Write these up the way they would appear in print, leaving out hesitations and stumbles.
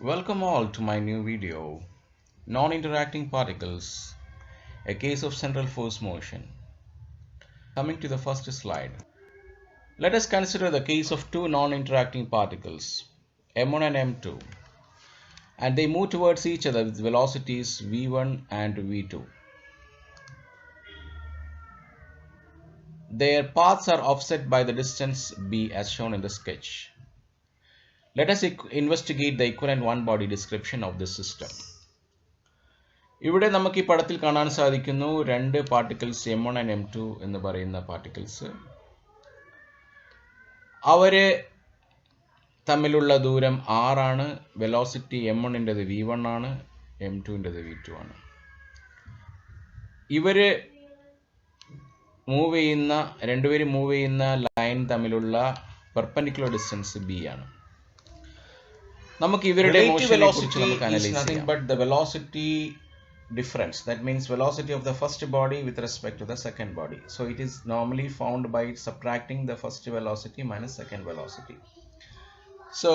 Welcome all to my new video, Non-Interacting Particles, a case of central force motion. Coming to the first slide. Let us consider the case of two non-interacting particles, M1 and M2, and they move towards each other with velocities v1 and v2. Their paths are offset by the distance b as shown in the sketch. Let us investigate the equivalent one-body description of this system. ഇവിടെ നമുക്ക് ഈ പടത്തിൽ കാണാൻ സാധിക്കുന്നു രണ്ട് particles M1 and M2 എന്ന് പറയുന്ന particles. അവര് തമ്മിലുള്ള ദൂരം r ആണ്. വെലോസിറ്റി M1ൻ്റെത് v1 ആണ്, M2ൻ്റെത് v2 ആണ്. ഇവര് രണ്ടുപേരും മൂവ് ചെയ്യുന്ന ലൈൻ തമ്മിലുള്ള പെർപെൻഡിക്കുലർ ഡിസ്റ്റൻസ് b ആണ്. നമുക്ക് ഇവരുടെ മോഷനെ കുറിച്ച് നമുക്ക് അനലൈസ് ചെയ്യാം. But the velocity difference, that means velocity of the first body with respect to the second body. So it is normally found by subtracting the first velocity minus second velocity. So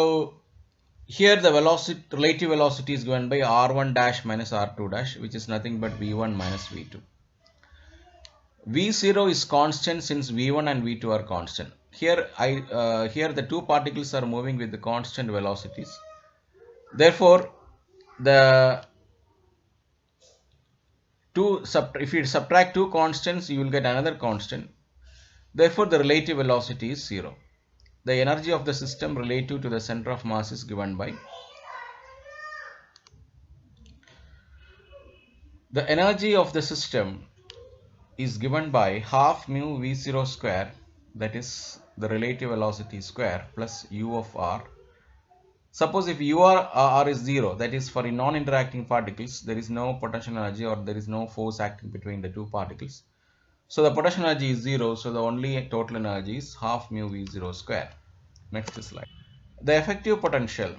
here the relative velocity is given by r1 dash minus r2 dash, which is nothing but v1 minus v2. v0 is constant since v1 and v2 are constant. Here the two particles are moving with the constant velocities. Therefore if you subtract two constants, you will get another constant. Therefore, the relative velocity is 0. The energy of the system relative to the center of mass is given by the energy of the system is given by half mu v0 square, that is the relative velocity square, plus u of r. Suppose if r is 0, that is for non-interacting particles, there is no potential energy or there is no force acting between the two particles. So the potential energy is 0, so the only total energy is half mu v0 square. Next slide. The effective potential.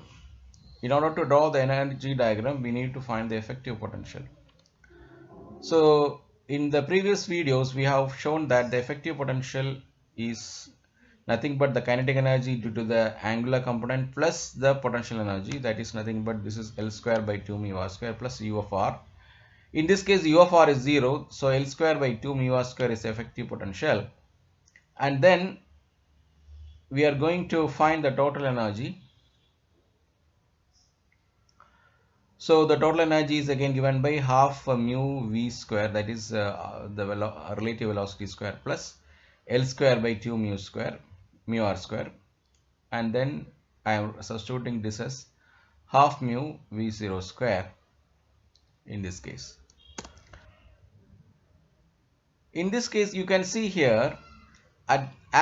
In order to draw the energy diagram, we need to find the effective potential. So in the previous videos, we have shown that the effective potential is nothing but the kinetic energy due to the angular component plus the potential energy, that is nothing but this is L square by 2 mu r square plus u of r. In this case, u of r is 0, so L square by 2 mu r square is effective potential, and then we are going to find the total energy. So the total energy is again given by half mu v square, that is the relative velocity square, plus L square by 2 mu r square, and then I am substituting this as half mu v0 square in this case. In this case, you can see here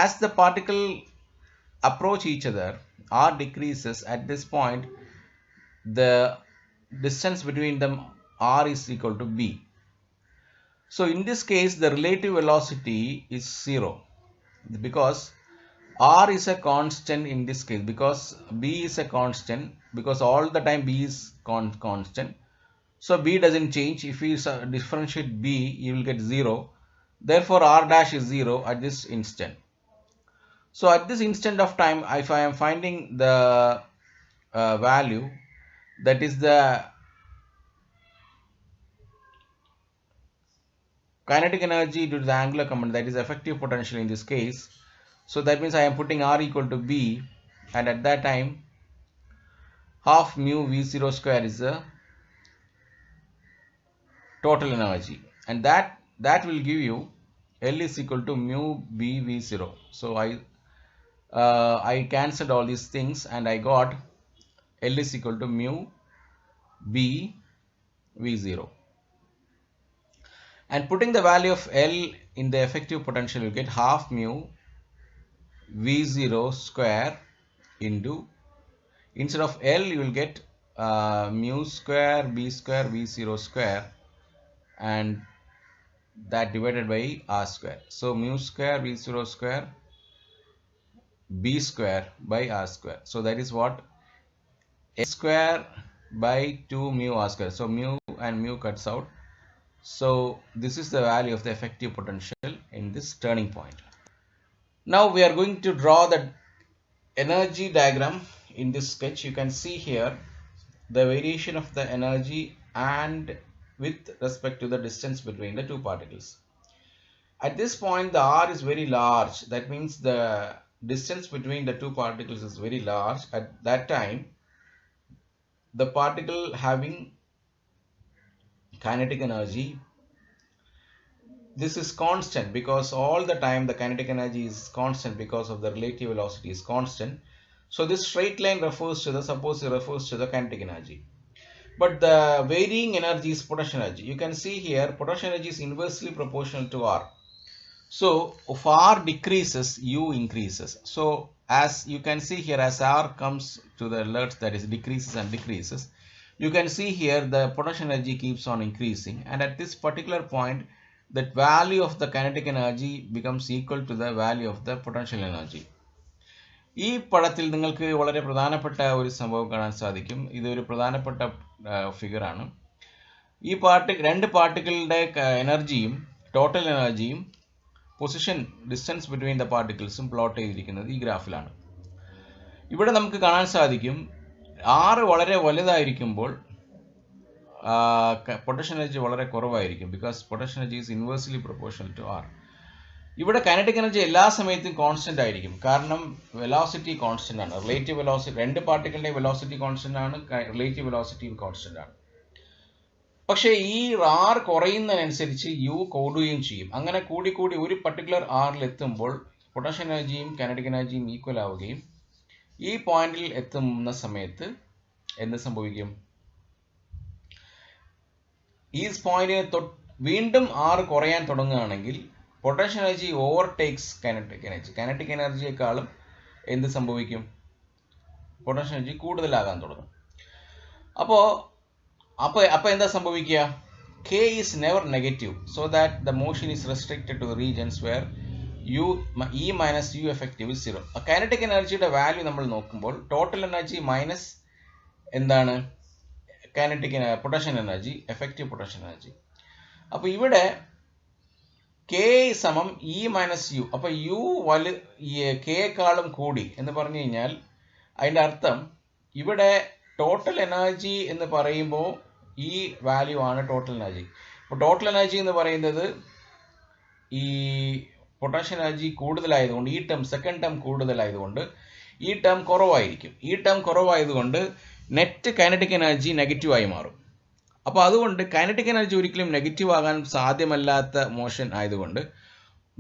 as the particle approach each other, r decreases. At this point, the distance between them r is equal to b. So in this case, the relative velocity is 0 because r is a constant in this case, because b is a constant, because all the time b is constant. So b doesn't change. If we differentiate b, you will get 0. Therefore r dash is 0 at this instant. So at this instant of time, if I am finding the value, that is the kinetic energy due to the angular component, that is effective potential in this case. So that means I am putting r equal to b, and at that time half mu v0 square is the total energy, and that will give you L is equal to mu b v0. So I cancelled all these things and I got L is equal to mu b v0, and putting the value of L in the effective potential, you get half mu v0 square into, instead of L you will get mu square b square v0 square, and that divided by r square. So mu square v0 square b square by r square. So that is what s square by 2 mu r square. So mu and mu cuts out. So this is the value of the effective potential in this turning point. Now we are going to draw the energy diagram in this sketch. You can see here the variation of the energy and with respect to the distance between the two particles. At this point, the r is very large. That means the distance between the two particles is very large. At that time, the particle having kinetic energy, this is constant because all the time the kinetic energy is constant because of the relative velocity is constant. So this straight line refers to the, suppose it refers to the kinetic energy. But the varying energy is potential energy. You can see here potential energy is inversely proportional to r. So if r decreases, u increases. So as you can see here, as r comes to the left, that is decreases and decreases, you can see here the potential energy keeps on increasing, and at this particular point that value of the kinetic energy becomes equal to the value of the potential energy. ഈ പടത്തിൽ നിങ്ങൾക്ക് വളരെ പ്രധാനപ്പെട്ട ഒരു സംഭവം കാണാൻ സാധിക്കും. ഇതൊരു പ്രധാനപ്പെട്ട ഫിഗർ ആണ്. ഈ രണ്ട് പാർട്ടിക്കിളുടെ എനർജിയും ടോട്ടൽ എനർജിയും പൊസിഷൻ ഡിസ്റ്റൻസ് ബിറ്റ്വീൻ ദ പാർട്ടിക്കിൾസും പ്ലോട്ട് ചെയ്തിരിക്കുന്നത് ഈ ഗ്രാഫിലാണ്. ഇവിടെ നമുക്ക് കാണാൻ സാധിക്കും r വളരെ വലുതായിരിക്കുമ്പോൾ പൊട്ടൻഷ്യൽ എനർജി വളരെ കുറവായിരിക്കും, because potential energy is inversely proportional to r. ഇവിടെ കൈനറ്റിക് എനർജി എല്ലാ സമയത്തും കോൺസ്റ്റന്റ് ആയിരിക്കും, കാരണം വെലോസിറ്റി കോൺസ്റ്റന്റ് ആണ്. റിലേറ്റീവ് വെലോസിറ്റി, രണ്ട് പാർട്ടിക്കിളിന്റെ വെലോസിറ്റി കോൺസ്റ്റന്റ് ആണ്, റിലേറ്റീവ് വെലോസിറ്റിയും കോൺസ്റ്റന്റ് ആണ്. പക്ഷേ ഈ r കുറയുന്നതിനനുസരിച്ച് u കൂടുകയും ചെയ്യും. അങ്ങനെ കൂടി കൂടി ഒരു പർട്ടിക്കുലർ rൽ എത്തുമ്പോൾ പൊട്ടൻഷ്യൽ എനർജിയും കൈനറ്റിക് എനർജിയും ഈക്വൽ ആവുകയും ഈ പോയിന്റിൽ എത്തുന്ന സമയത്ത് എന്ത് സംഭവിക്കും? ഈ പോയിന്റിന് വീണ്ടും r കുറയാൻ തുടങ്ങുകയാണെങ്കിൽ potential energy overtakes kinetic energy. Kinetic എനർജിയെക്കാളും എന്ത് സംഭവിക്കും? പൊട്ടൻഷ്യൽ എനർജി കൂടുതലാകാൻ തുടങ്ങും. അപ്പോൾ എന്താ സംഭവിക്കുക? k is never negative, so that the motion is restricted to the regions where E minus U effective is 0. Kinetic എനർജിയുടെ വാല്യൂ നമ്മൾ നോക്കുമ്പോൾ ടോട്ടൽ എനർജി മൈനസ് എന്താണ്? Kinetic potential energy, effective potential energy. അപ്പോൾ ഇവിടെ k സമം E minus U. അപ്പോൾ U കെക്കാളും കൂടി എന്ന് പറഞ്ഞു കഴിഞ്ഞാൽ അതിൻ്റെ അർത്ഥം ഇവിടെ ടോട്ടൽ എനർജി എന്ന് പറയുമ്പോൾ ഈ വാല്യൂ ആണ് ടോട്ടൽ എനർജി. അപ്പോൾ ടോട്ടൽ എനർജി എന്ന് പറയുന്നത് ഈ പൊട്ടൻഷ്യൽ എനർജി കൂടുതലായതുകൊണ്ട്, ഈ ടേം സെക്കൻഡ് ടേം കൂടുതലായതുകൊണ്ട് ഈ ടേം കുറവായിരിക്കും. ഈ ടേം കുറവായതുകൊണ്ട് നെറ്റ് കൈനറ്റിക് എനർജി നെഗറ്റീവായി മാറും. അപ്പോൾ അതുകൊണ്ട് കൈനറ്റിക് എനർജി ഒരിക്കലും നെഗറ്റീവ് ആകാൻ സാധ്യമല്ലാത്ത മോഷൻ ആയതുകൊണ്ട്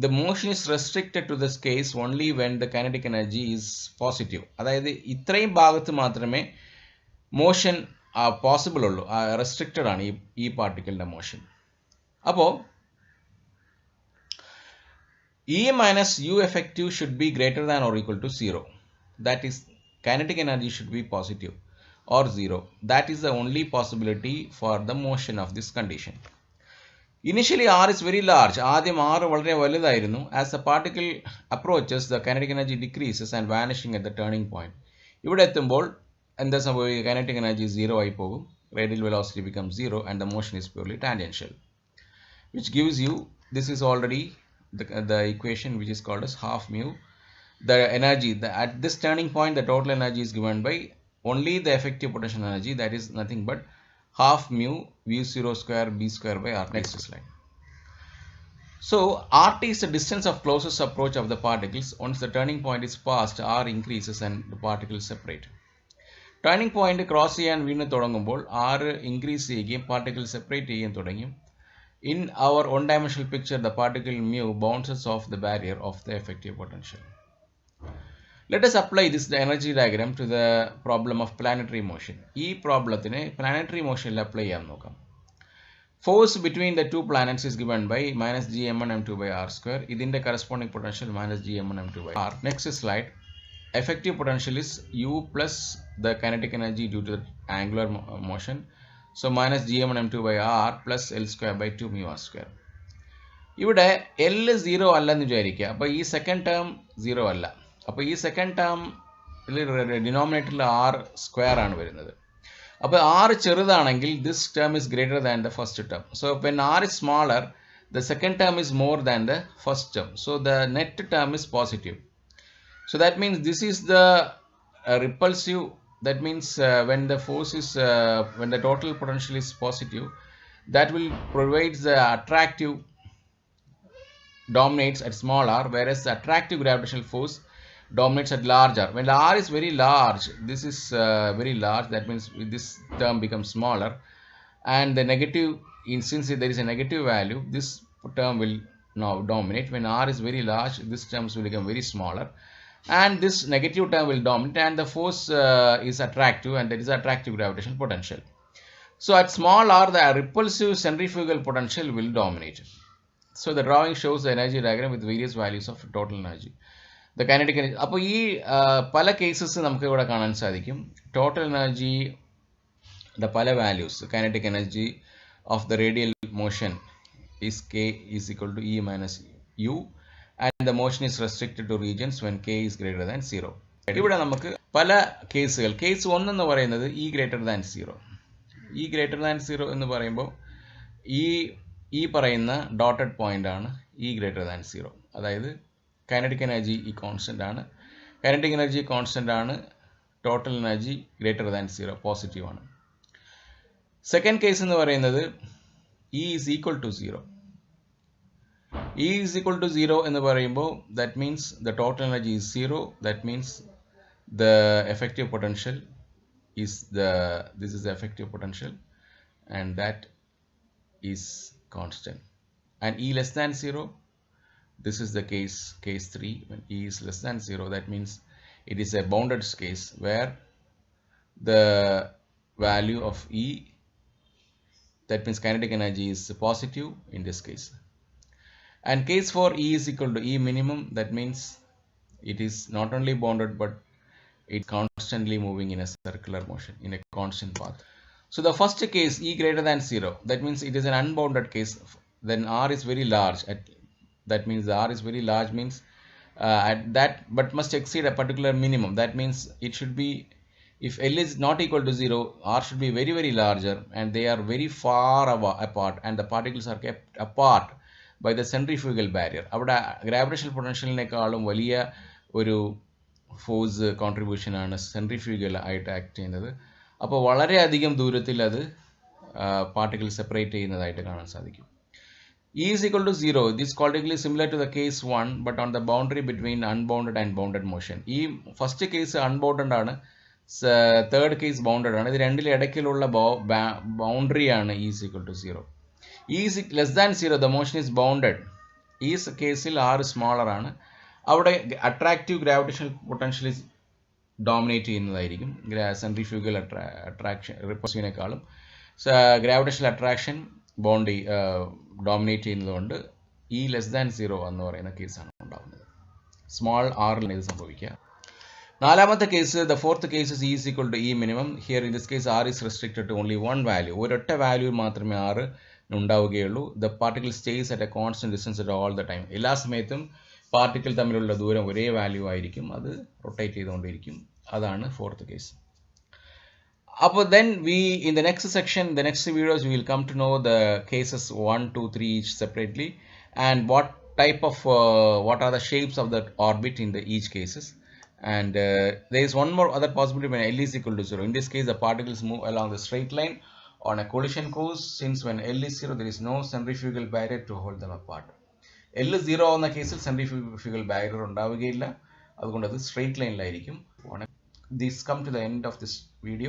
the motion is restricted to this case only when the kinetic energy is positive. അതായത് ഇത്രയും ഭാഗത്ത് മാത്രമേ മോഷൻ പോസിബിൾ ഉള്ളൂ, റെസ്ട്രിക്റ്റഡ് ആണ് ഈ പാർട്ടിക്കിളിൻ്റെ മോഷൻ. അപ്പോൾ E minus U effective should be greater than or equal to 0. That is, kinetic energy should be positive or 0. That is the only possibility for the motion of this condition. Initially R is very large. ആദ്യം R വളരെ വലുതായിരുന്നു. As the particle approaches, the kinetic energy decreases and vanishing at the turning point. ഇവിടെ എത്തുമ്പോൾ എന്താ സംഭവിക്കുക? kinetic energy 0 ആയി പോകും, radial velocity becomes 0 and the motion is purely tangential, which gives you, this is already the equation which is called as half mu. The energy at this turning point, the total energy is given by only the effective potential energy, that is nothing but half mu v0 square b square by r. Next slide. So rt is the distance of closest approach of the particles. Once the turning point is passed, r increases and the particles separate. Turning point cross ചെയ്യാൻ വീണ്ടും തുടങ്ങുമ്പോൾ r increase ചെയ്യുകയും particles separate ചെയ്യാൻ തുടങ്ങും. In our one-dimensional picture, the particle mu bounces off the barrier of the effective potential. Let us apply this energy diagram to the problem of planetary motion. ഈ പ്രോബ്ലത്തിനെ planetary motion apply ചെയ്യാൻ നോക്കാം. Force between the two planets is given by minus gm1 m2 by r square. ഇതിന്റെ corresponding potential minus gm1 m2 by r. Next slide. Effective potential is u plus the kinetic energy due to the angular motion. So minus gm1 m2 by r plus l square by 2 mu r square. ഇവിടെ L 0 അല്ലെന്ന് വിചാരിക്കുക. അപ്പോൾ ഈ second term 0 അല്ല. അപ്പോൾ ഈ second term ഡിനോമിനേറ്ററിൽ r square ആണ് വരുന്നത്. അപ്പോൾ r ചെറുതാണെങ്കിൽ this term is greater than the first term. So when r is smaller, the second term is more than the first term. So the net term is positive. So that means this is the repulsive that means when the force is when the total potential is positive, that will provide the attractive dominates at small r, whereas the attractive gravitational force dominates at large r. When r is very large, this is very large, that means this term becomes smaller, and the negative, since there is a negative value, this term will now dominate. When r is very large, this terms will become very smaller, and this negative term will dominate, and the force is attractive, and that is attractive gravitational potential. So at small r, the repulsive centrifugal potential will dominate. So the drawing shows the energy diagram with various values of total energy. The kinetic energy. അപ്പോൾ ഈ പല cases നമുക്ക് ഇവിടെ കാണാൻ സാധിക്കും. Total energy, the പല values, kinetic energy of the radial motion is k is equal to E minus U, and the motion is restricted to regions when k is greater than 0. ഇവിടെ നമുക്ക് പല കേസുകൾ, case 1 എന്ന് പറയുന്നത് E greater than 0. E greater than 0 എന്ന് പറയുമ്പോൾ ഈ പറയുന്ന ഡോട്ടഡ് പോയിന്റ് ആണ് E greater than 0. അതായത് കൈനറ്റിക് എനർജി ഈ കോൺസ്റ്റന്റ് ആണ്, കൈനറ്റിക് എനർജി കോൺസ്റ്റന്റ് ആണ്, total energy greater than 0 positive ആണ്. സെക്കൻഡ് കേസ് എന്ന് പറയുന്നത് E is equal to 0. E is equal to 0 എന്ന് പറയുമ്പോൾ that means the total energy is 0. That means the effective potential is this is the effective potential, and that is constant. And E less than 0, this is the case 3. When E is less than 0, that means it is a bounded case where the value of E, that means kinetic energy, is positive in this case. And case 4, E is equal to E minimum, that means it is not only bounded but it's constantly moving in a circular motion in a constant path. So the first case, E greater than 0, that means it is an unbounded case. Then R is very large. That means the R is very large means at that, but must exceed a particular minimum. That means it should be, if L is not equal to 0, R should be very, very larger, and they are very far apart, and the particles are kept apart by the centrifugal barrier. അവിടെ gravitational പൊട്ടൻഷ്യലിനേക്കാളും വലിയ ഒരു force contribution ആണ് centrifugal ആയിട്ട് act ചെയ്യുന്നത്. അപ്പോൾ വളരെയധികം ദൂരത്തിൽ അത് പാർട്ടിക്കിൾ സെപ്പറേറ്റ് ചെയ്യുന്നതായിട്ട് കാണാൻ സാധിക്കും. E is equal to 0. This quadratically is similar to the case 1, but on the boundary between unbounded and bounded motion. ഈ ഫസ്റ്റ് കേസ് അൺബൗണ്ടഡ് ആണ്, തേർഡ് കേസ് ബൗണ്ടഡ് ആണ്. ഇത് രണ്ടിലും ഇടയ്ക്കിലുള്ള ബൗണ്ടറി ആണ് E is equal to 0. E is less than 0, the motion is bounded. ഈ കേസിൽ R smaller ആണ്. അവിടെ attractive gravitational potential is dominate ചെയ്യുന്നതായിരിക്കും സെൻട്രിഫ്യൂഗൽ അട്രാക്ഷൻ റിപ്പൾസീവിനേക്കാളും. ഗ്രാവിറ്റേഷണൽ അട്രാക്ഷൻ ബോണ്ടി ഡോമിനേറ്റ് ചെയ്യുന്നതുകൊണ്ട് E ലെസ് ദാൻ 0 എന്ന് പറയുന്ന കേസാണ് ഉണ്ടാകുന്നത്. സ്മോൾ ആറിലാണ് ഇത് സംഭവിക്കുക. നാലാമത്തെ case, the fourth case is E is equal to E minimum. Here in this case R is restricted to only one value. ഒരൊറ്റ വാല്യൂ മാത്രമേ R ഉണ്ടാവുകയുള്ളൂ. The particle stays at a constant distance at all the time. എല്ലാ സമയത്തും particle തമ്മിലുള്ള ദൂരം ഒരേ value ആയിരിക്കും, അത് റൊട്ടേറ്റ് ചെയ്തുകൊണ്ടിരിക്കും. അതാണ് ഫോർത്ത് കേസ്. അപ്പോൾ then in the next section, the next videos, we will come to know the cases 1, 2, 3 each separately, and what type of what are the shapes of the orbit in the each cases. And there is one more other possibility when L is equal to 0. In this case, the particles move along the straight line on a collision course. Since when L is 0, there is no centrifugal barrier to hold them apart. L 0 എന്ന കേസിൽ centrifugal barrier ഉണ്ടാവുകയില്ല, അതുകൊണ്ട് അത് straight ലൈനിലായിരിക്കും. This come to the end of this video.